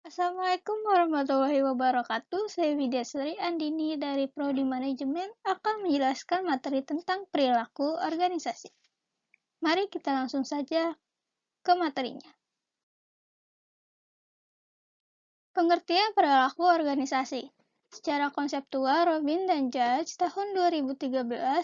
Assalamualaikum warahmatullahi wabarakatuh. Saya Widya Sri Andini dari Prodi Manajemen akan menjelaskan materi tentang perilaku organisasi. Mari kita langsung saja ke materinya. Pengertian perilaku organisasi. Secara konseptual, Robin dan Judge tahun 2013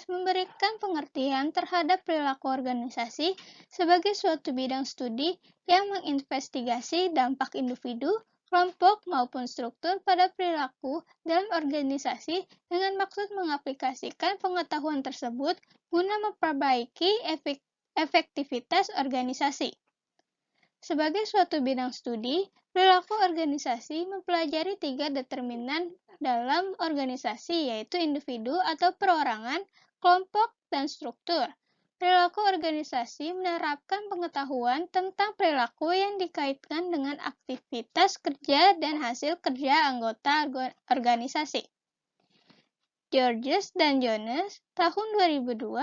memberikan pengertian terhadap perilaku organisasi sebagai suatu bidang studi yang menginvestigasi dampak individu, kelompok, maupun struktur pada perilaku dalam organisasi dengan maksud mengaplikasikan pengetahuan tersebut guna memperbaiki efektivitas organisasi. Sebagai suatu bidang studi, perilaku organisasi mempelajari 3 determinan dalam organisasi, yaitu individu atau perorangan, kelompok, dan struktur. Perilaku organisasi menerapkan pengetahuan tentang perilaku yang dikaitkan dengan aktivitas kerja dan hasil kerja anggota organisasi. Georges dan Jones tahun 2002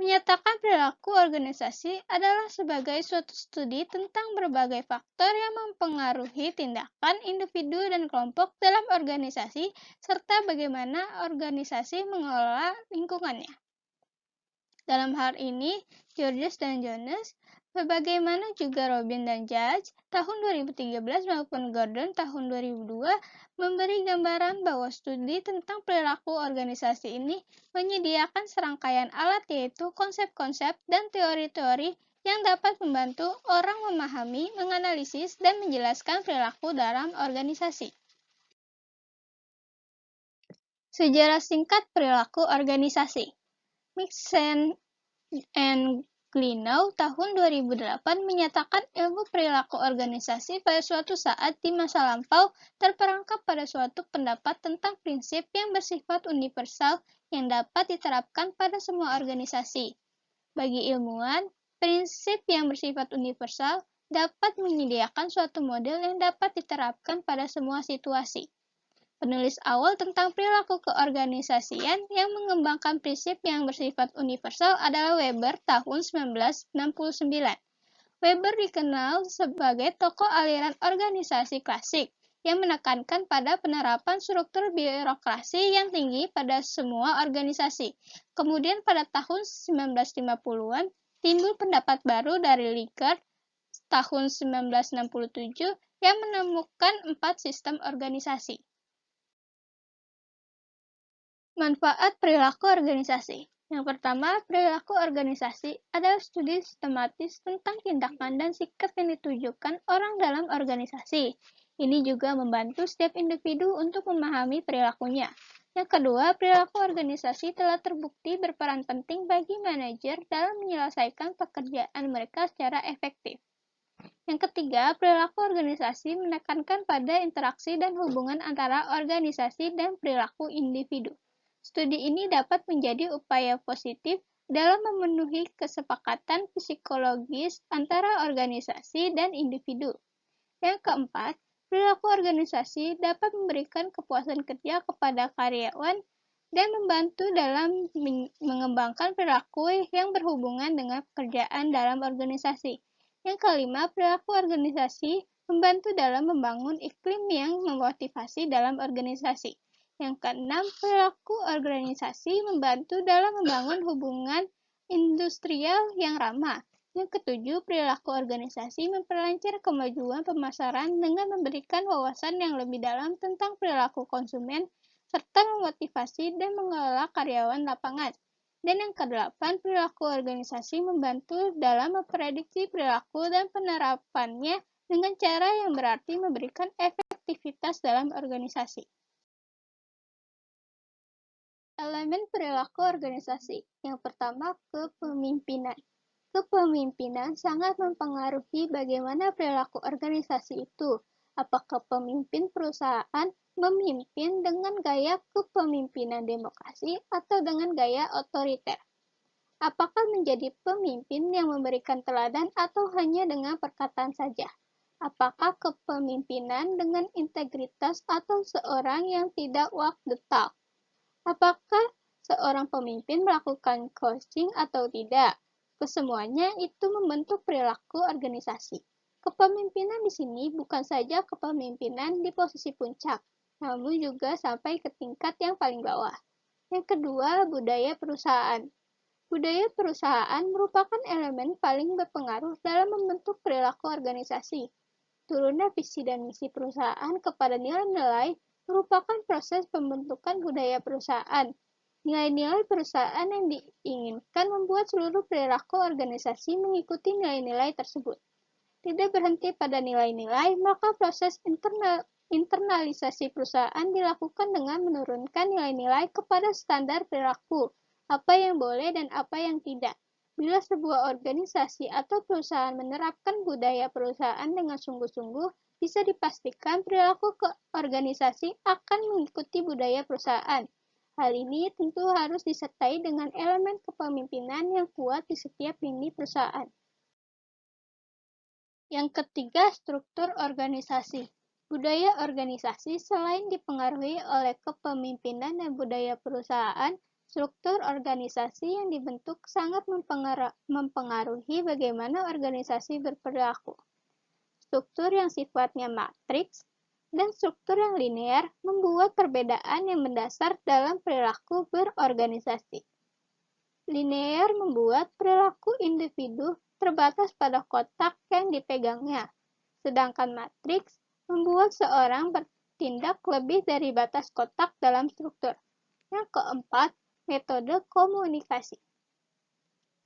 menyatakan perilaku organisasi adalah sebagai suatu studi tentang berbagai faktor yang mempengaruhi tindakan individu dan kelompok dalam organisasi serta bagaimana organisasi mengelola lingkungannya. Dalam hal ini, Georges dan Jones, sebagaimana juga Robin dan Judge tahun 2013 maupun Gordon tahun 2002 memberi gambaran bahwa studi tentang perilaku organisasi ini menyediakan serangkaian alat yaitu konsep-konsep dan teori-teori yang dapat membantu orang memahami, menganalisis, dan menjelaskan perilaku dalam organisasi. Sejarah singkat perilaku organisasi. Mixen and Glenow tahun 2008 menyatakan ilmu perilaku organisasi pada suatu saat di masa lampau terperangkap pada suatu pendapat tentang prinsip yang bersifat universal yang dapat diterapkan pada semua organisasi. Bagi ilmuwan, prinsip yang bersifat universal dapat menyediakan suatu model yang dapat diterapkan pada semua situasi. Penulis awal tentang perilaku keorganisasian yang mengembangkan prinsip yang bersifat universal adalah Weber tahun 1969. Weber dikenal sebagai tokoh aliran organisasi klasik yang menekankan pada penerapan struktur birokrasi yang tinggi pada semua organisasi. Kemudian pada tahun 1950-an timbul pendapat baru dari Likert tahun 1967 yang menemukan 4 sistem organisasi. Manfaat perilaku organisasi. Yang pertama, perilaku organisasi adalah studi sistematis tentang tindakan dan sikap yang ditujukan orang dalam organisasi. Ini juga membantu setiap individu untuk memahami perilakunya. Yang kedua, perilaku organisasi telah terbukti berperan penting bagi manajer dalam menyelesaikan pekerjaan mereka secara efektif. Yang ketiga, perilaku organisasi menekankan pada interaksi dan hubungan antara organisasi dan perilaku individu. Studi ini dapat menjadi upaya positif dalam memenuhi kesepakatan psikologis antara organisasi dan individu. Yang keempat, perilaku organisasi dapat memberikan kepuasan kerja kepada karyawan dan membantu dalam mengembangkan perilaku yang berhubungan dengan pekerjaan dalam organisasi. Yang kelima, perilaku organisasi membantu dalam membangun iklim yang memotivasi dalam organisasi. Yang keenam, perilaku organisasi membantu dalam membangun hubungan industrial yang ramah. Yang ketujuh, perilaku organisasi memperlancar kemajuan pemasaran dengan memberikan wawasan yang lebih dalam tentang perilaku konsumen, serta memotivasi dan mengelola karyawan lapangan. Dan yang kedelapan, perilaku organisasi membantu dalam memprediksi perilaku dan penerapannya dengan cara yang berarti memberikan efektivitas dalam organisasi. Elemen perilaku organisasi. Yang pertama, kepemimpinan. Kepemimpinan sangat mempengaruhi bagaimana perilaku organisasi itu. Apakah pemimpin perusahaan memimpin dengan gaya kepemimpinan demokrasi atau dengan gaya otoriter? Apakah menjadi pemimpin yang memberikan teladan atau hanya dengan perkataan saja? Apakah kepemimpinan dengan integritas atau seorang yang tidak walk the talk? Apakah seorang pemimpin melakukan coaching atau tidak? Kesemuanya itu membentuk perilaku organisasi. Kepemimpinan di sini bukan saja kepemimpinan di posisi puncak, namun juga sampai ke tingkat yang paling bawah. Yang kedua, budaya perusahaan. Budaya perusahaan merupakan elemen paling berpengaruh dalam membentuk perilaku organisasi. Turunnya visi dan misi perusahaan kepada nilai-nilai merupakan proses pembentukan budaya perusahaan. Nilai-nilai perusahaan yang diinginkan membuat seluruh perilaku organisasi mengikuti nilai-nilai tersebut. Tidak berhenti pada nilai-nilai, maka proses internalisasi perusahaan dilakukan dengan menurunkan nilai-nilai kepada standar perilaku, apa yang boleh dan apa yang tidak. Bila sebuah organisasi atau perusahaan menerapkan budaya perusahaan dengan sungguh-sungguh, bisa dipastikan perilaku organisasi akan mengikuti budaya perusahaan. Hal ini tentu harus disertai dengan elemen kepemimpinan yang kuat di setiap lini perusahaan. Yang ketiga, struktur organisasi. Budaya organisasi selain dipengaruhi oleh kepemimpinan dan budaya perusahaan, struktur organisasi yang dibentuk sangat mempengaruhi bagaimana organisasi berperilaku. Struktur yang sifatnya matriks dan struktur yang linear membuat perbedaan yang mendasar dalam perilaku berorganisasi. Linear membuat perilaku individu terbatas pada kotak yang dipegangnya, sedangkan matriks membuat seorang bertindak lebih dari batas kotak dalam struktur. Yang keempat, metode komunikasi.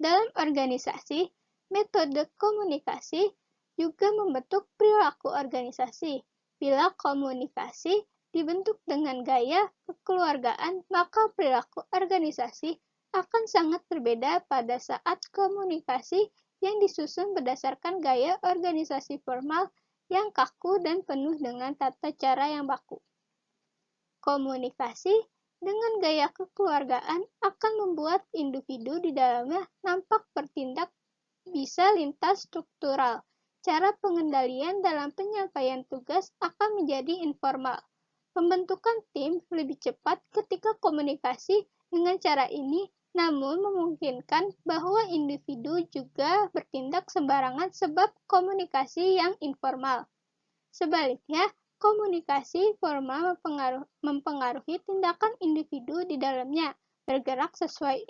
Dalam organisasi, metode komunikasi juga membentuk perilaku organisasi. Bila komunikasi dibentuk dengan gaya kekeluargaan, maka perilaku organisasi akan sangat berbeda pada saat komunikasi yang disusun berdasarkan gaya organisasi formal yang kaku dan penuh dengan tata cara yang baku. Komunikasi dengan gaya kekeluargaan akan membuat individu di dalamnya nampak bertindak bisa lintas struktural. Cara pengendalian dalam penyampaian tugas akan menjadi informal. Pembentukan tim lebih cepat ketika komunikasi dengan cara ini, namun memungkinkan bahwa individu juga bertindak sembarangan sebab komunikasi yang informal. Sebaliknya, komunikasi formal mempengaruhi tindakan individu di dalamnya, bergerak sesuai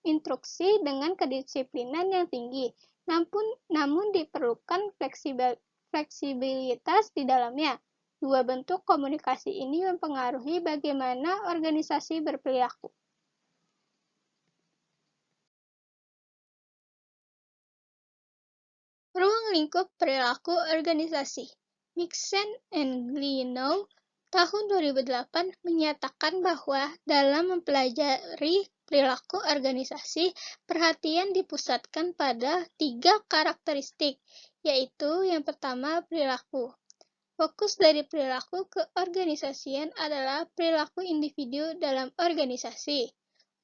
instruksi dengan kedisiplinan yang tinggi, namun diperlukan fleksibilitas di dalamnya. Dua bentuk komunikasi ini mempengaruhi bagaimana organisasi berperilaku. Ruang lingkup perilaku organisasi. Mixon and Glenow tahun 2008 menyatakan bahwa dalam mempelajari perilaku organisasi, perhatian dipusatkan pada 3 karakteristik, yaitu yang pertama perilaku. Fokus dari perilaku keorganisasian adalah perilaku individu dalam organisasi.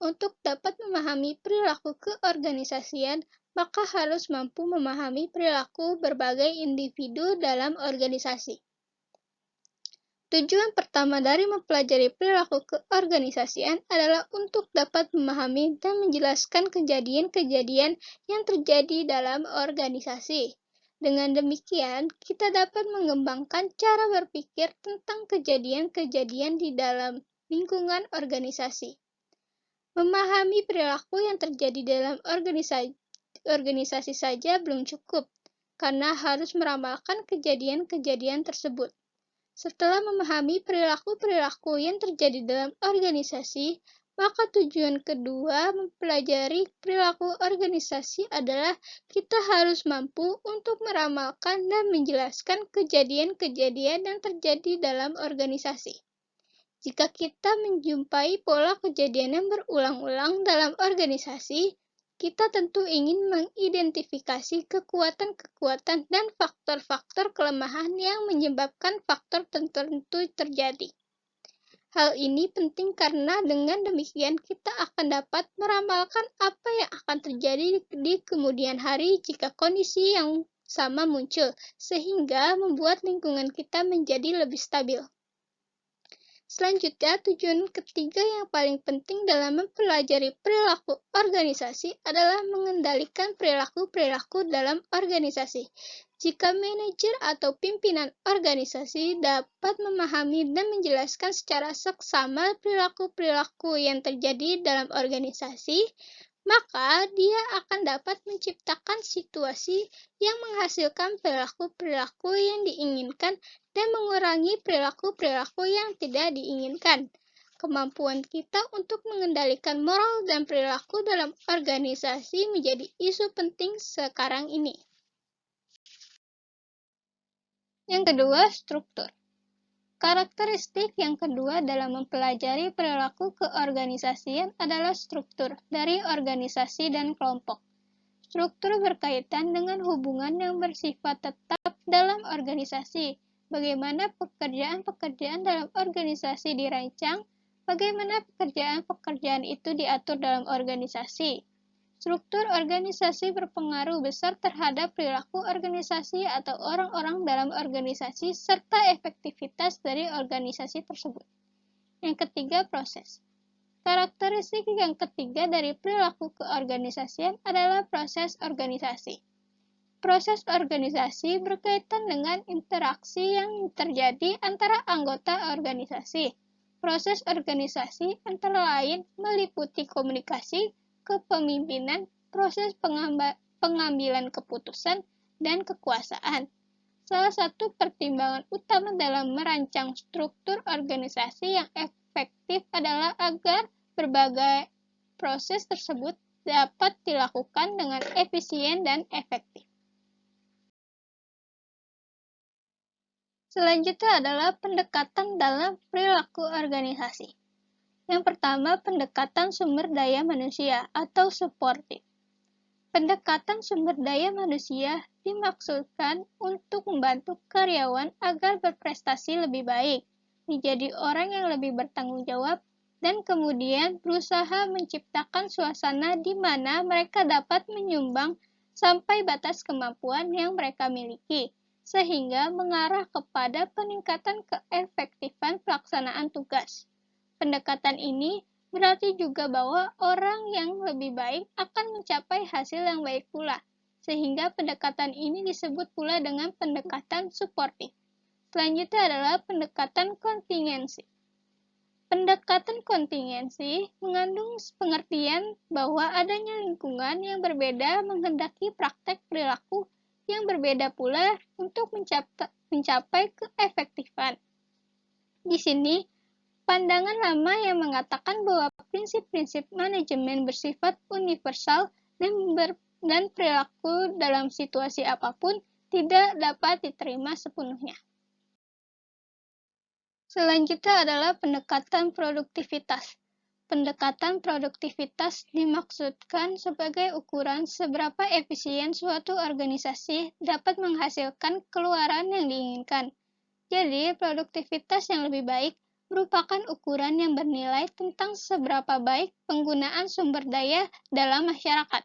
Untuk dapat memahami perilaku keorganisasian, maka harus mampu memahami perilaku berbagai individu dalam organisasi. Tujuan pertama dari mempelajari perilaku keorganisasian adalah untuk dapat memahami dan menjelaskan kejadian-kejadian yang terjadi dalam organisasi. Dengan demikian, kita dapat mengembangkan cara berpikir tentang kejadian-kejadian di dalam lingkungan organisasi. Memahami perilaku yang terjadi dalam organisasi saja belum cukup, karena harus meramalkan kejadian-kejadian tersebut. Setelah memahami perilaku-perilaku yang terjadi dalam organisasi, maka tujuan kedua mempelajari perilaku organisasi adalah kita harus mampu untuk meramalkan dan menjelaskan kejadian-kejadian yang terjadi dalam organisasi. Jika kita menjumpai pola kejadian yang berulang-ulang dalam organisasi, kita tentu ingin mengidentifikasi kekuatan-kekuatan dan faktor-faktor kelemahan yang menyebabkan faktor tertentu terjadi. Hal ini penting karena dengan demikian kita akan dapat meramalkan apa yang akan terjadi di kemudian hari jika kondisi yang sama muncul, sehingga membuat lingkungan kita menjadi lebih stabil. Selanjutnya, tujuan ketiga yang paling penting dalam mempelajari perilaku organisasi adalah mengendalikan perilaku-perilaku dalam organisasi. Jika manajer atau pimpinan organisasi dapat memahami dan menjelaskan secara seksama perilaku-perilaku yang terjadi dalam organisasi, maka dia akan dapat menciptakan situasi yang menghasilkan perilaku-perilaku yang diinginkan dan mengurangi perilaku-perilaku yang tidak diinginkan. Kemampuan kita untuk mengendalikan moral dan perilaku dalam organisasi menjadi isu penting sekarang ini. Yang kedua, struktur. Karakteristik yang kedua dalam mempelajari perilaku keorganisasian adalah struktur dari organisasi dan kelompok. Struktur berkaitan dengan hubungan yang bersifat tetap dalam organisasi, bagaimana pekerjaan-pekerjaan dalam organisasi dirancang, bagaimana pekerjaan-pekerjaan itu diatur dalam organisasi. Struktur organisasi berpengaruh besar terhadap perilaku organisasi atau orang-orang dalam organisasi serta efektivitas dari organisasi tersebut. Yang ketiga, proses. Karakteristik yang ketiga dari perilaku keorganisasian adalah proses organisasi. Proses organisasi berkaitan dengan interaksi yang terjadi antara anggota organisasi. Proses organisasi antara lain meliputi komunikasi, kepemimpinan, proses pengambilan keputusan, dan kekuasaan. Salah satu pertimbangan utama dalam merancang struktur organisasi yang efektif adalah agar berbagai proses tersebut dapat dilakukan dengan efisien dan efektif. Selanjutnya adalah pendekatan dalam perilaku organisasi. Yang pertama, pendekatan sumber daya manusia atau supportive. Pendekatan sumber daya manusia dimaksudkan untuk membantu karyawan agar berprestasi lebih baik, menjadi orang yang lebih bertanggung jawab, dan kemudian berusaha menciptakan suasana di mana mereka dapat menyumbang sampai batas kemampuan yang mereka miliki, sehingga mengarah kepada peningkatan keefektifan pelaksanaan tugas. Pendekatan ini berarti juga bahwa orang yang lebih baik akan mencapai hasil yang baik pula, sehingga pendekatan ini disebut pula dengan pendekatan suportif. Selanjutnya adalah pendekatan kontingensi. Pendekatan kontingensi mengandung pengertian bahwa adanya lingkungan yang berbeda menghendaki praktek perilaku yang berbeda pula untuk mencapai keefektifan. Di sini, pandangan lama yang mengatakan bahwa prinsip-prinsip manajemen bersifat universal dan perilaku dalam situasi apapun tidak dapat diterima sepenuhnya. Selanjutnya adalah pendekatan produktivitas. Pendekatan produktivitas dimaksudkan sebagai ukuran seberapa efisien suatu organisasi dapat menghasilkan keluaran yang diinginkan. Jadi, produktivitas yang lebih baik merupakan ukuran yang bernilai tentang seberapa baik penggunaan sumber daya dalam masyarakat.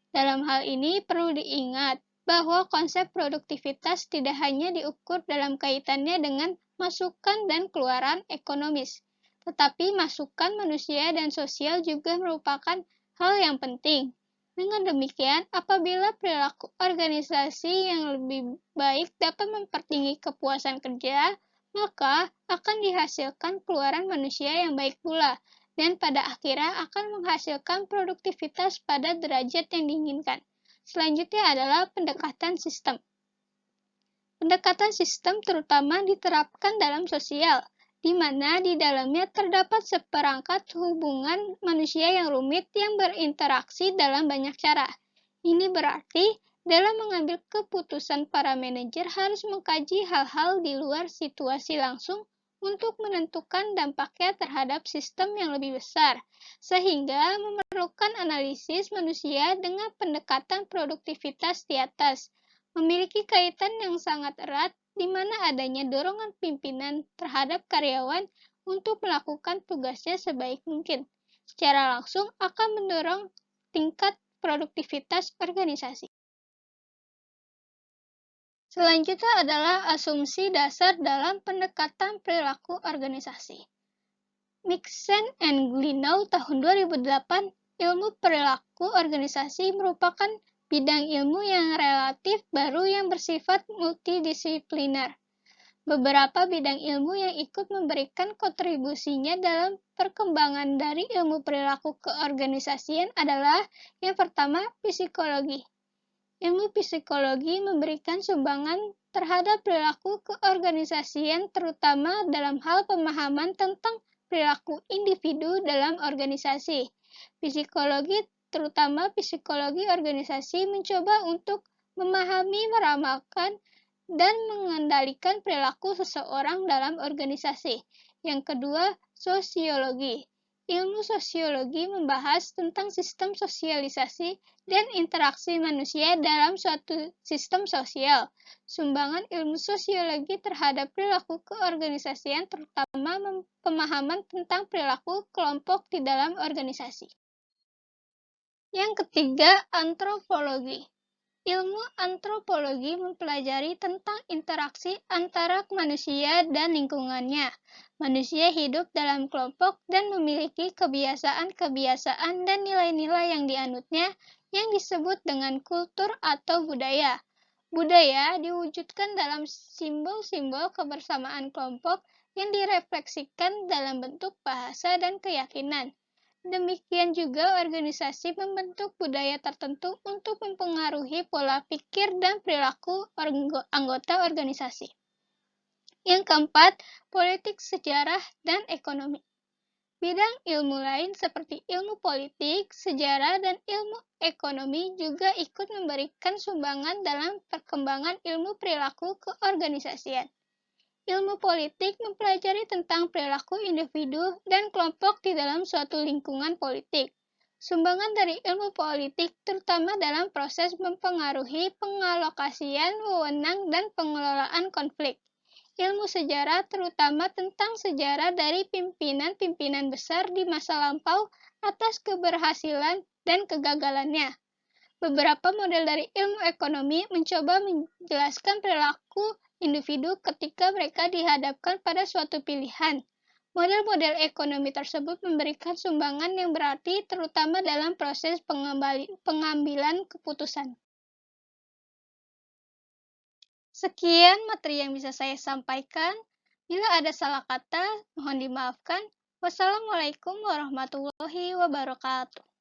Dalam hal ini perlu diingat bahwa konsep produktivitas tidak hanya diukur dalam kaitannya dengan masukan dan keluaran ekonomis, tetapi masukan manusia dan sosial juga merupakan hal yang penting. Dengan demikian, apabila perilaku organisasi yang lebih baik dapat mempertinggi kepuasan kerja, maka akan dihasilkan keluaran manusia yang baik pula, dan pada akhirnya akan menghasilkan produktivitas pada derajat yang diinginkan. Selanjutnya adalah pendekatan sistem. Pendekatan sistem terutama diterapkan dalam sosial, di mana di dalamnya terdapat seperangkat hubungan manusia yang rumit yang berinteraksi dalam banyak cara. Ini berarti dalam mengambil keputusan para manajer harus mengkaji hal-hal di luar situasi langsung untuk menentukan dampaknya terhadap sistem yang lebih besar, sehingga memerlukan analisis manusia dengan pendekatan produktivitas di atas. Memiliki kaitan yang sangat erat di mana adanya dorongan pimpinan terhadap karyawan untuk melakukan tugasnya sebaik mungkin. Secara langsung akan mendorong tingkat produktivitas organisasi. Selanjutnya adalah asumsi dasar dalam pendekatan perilaku organisasi. Mixen and Glenow tahun 2008, ilmu perilaku organisasi merupakan bidang ilmu yang relatif baru yang bersifat multidisipliner. Beberapa bidang ilmu yang ikut memberikan kontribusinya dalam perkembangan dari ilmu perilaku keorganisasian adalah yang pertama, psikologi. Ilmu psikologi memberikan sumbangan terhadap perilaku keorganisasian terutama dalam hal pemahaman tentang perilaku individu dalam organisasi. Psikologi, terutama psikologi organisasi, mencoba untuk memahami, meramalkan, dan mengendalikan perilaku seseorang dalam organisasi. Yang kedua, sosiologi. Ilmu sosiologi membahas tentang sistem sosialisasi dan interaksi manusia dalam suatu sistem sosial. Sumbangan ilmu sosiologi terhadap perilaku keorganisasian terutama pemahaman tentang perilaku kelompok di dalam organisasi. Yang ketiga, antropologi. Ilmu antropologi mempelajari tentang interaksi antara manusia dan lingkungannya. Manusia hidup dalam kelompok dan memiliki kebiasaan-kebiasaan dan nilai-nilai yang dianutnya yang disebut dengan kultur atau budaya. Budaya diwujudkan dalam simbol-simbol kebersamaan kelompok yang direfleksikan dalam bentuk bahasa dan keyakinan. Demikian juga organisasi membentuk budaya tertentu untuk mempengaruhi pola pikir dan perilaku anggota organisasi. Yang keempat, politik, sejarah, dan ekonomi. Bidang ilmu lain seperti ilmu politik, sejarah, dan ilmu ekonomi juga ikut memberikan sumbangan dalam perkembangan ilmu perilaku keorganisasian. Ilmu politik mempelajari tentang perilaku individu dan kelompok di dalam suatu lingkungan politik. Sumbangan dari ilmu politik terutama dalam proses mempengaruhi pengalokasian wewenang dan pengelolaan konflik. Ilmu sejarah terutama tentang sejarah dari pimpinan-pimpinan besar di masa lampau atas keberhasilan dan kegagalannya. Beberapa model dari ilmu ekonomi mencoba menjelaskan perilaku individu ketika mereka dihadapkan pada suatu pilihan. Model-model ekonomi tersebut memberikan sumbangan yang berarti terutama dalam proses pengambilan keputusan. Sekian materi yang bisa saya sampaikan. Bila ada salah kata, mohon dimaafkan. Wassalamualaikum warahmatullahi wabarakatuh.